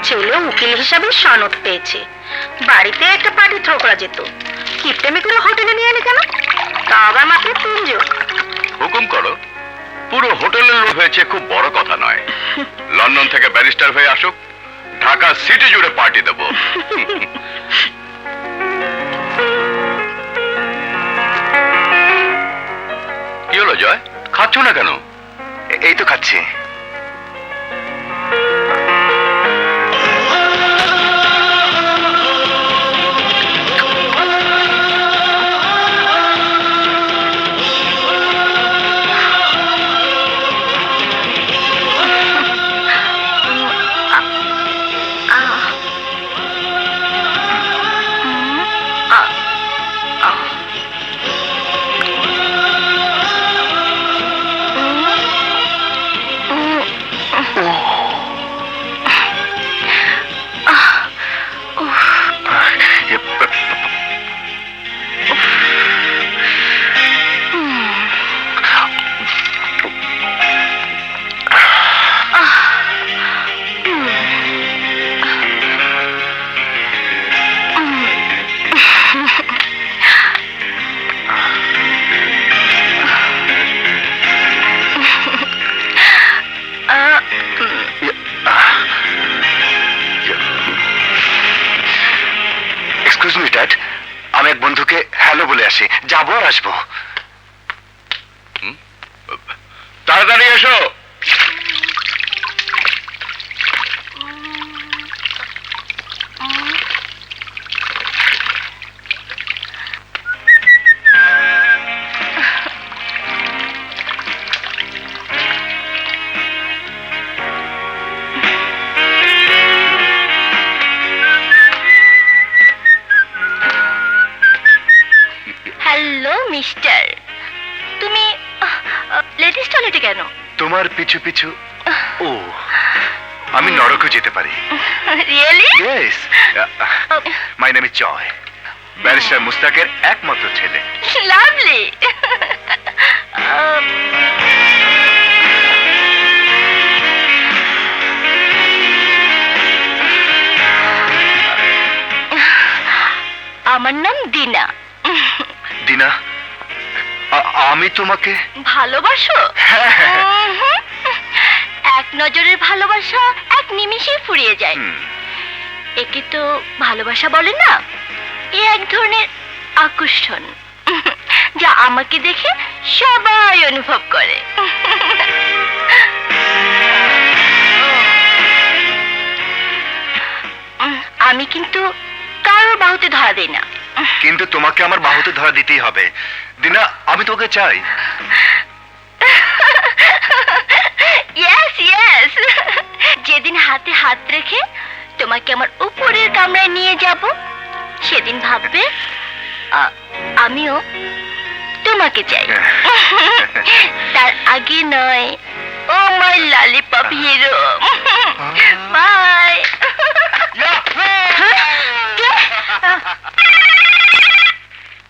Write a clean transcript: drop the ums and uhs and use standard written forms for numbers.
ছেলে উকিল হিসাবে সনদ পেয়েছে, বাড়িতে একটা পার্টি থ্রো করা যেত। কিপটেমি করে হোটেলে নিয়ে এলে কেন? তা আবার মাত্র 3 জন। হুকুম করো। পুরো হোটেলের লোক হয়েছে খুব বড় কথা নয়। লন্ডন থেকে ব্যারিস্টার হয়ে আসুক, ঢাকা সিটি জুড়ে পার্টি দেব। কি হলো জয়, খাচ্ছ না কেন? এই তো খাচ্ছি। এক্সকিউজ মি ড্যাড, আমি এক বন্ধুকে হ্যালো বলে আসি, যাবো আর আসবো। তাড়াতাড়ি এসো। হ্যালো মিস্টার, তুমি লেডিস টয়লেটে কেন? তোমার পিছু পিছু। ও, আমি নরকও যেতে পারি। Really? Yes, my name is Joy, barrister মুস্তাকের একমাত্র ছেলে। লাভলি। আমার নাম দিনা। দিনা, আমি তোমাকে ভালোবাসো? হ্যাঁ। এক নজরের ভালোবাসা এক নিমিষেই ফুরিয়ে যায়। একে তো ভালোবাসা বলে না, এ এক ধরনের আকর্ষণ, যা আমাকে দেখে সবাই অনুভব করে। আমি কিন্তু কারোর বাহুতে ধরা দেই না। কিন্তু তোমাকে আমার বাহুতে ধরা দিতেই হবে। দিনা, আমি তোকে চাই। ইয়েস ইয়েস, যেদিন হাতে হাত রেখে তোমাকে আমার উপরের কামরায় নিয়ে যাব, সেদিন ভাববে আমিও তোমাকে চাই। তার আগে নয়। ও মাই ললিপপ হিরো।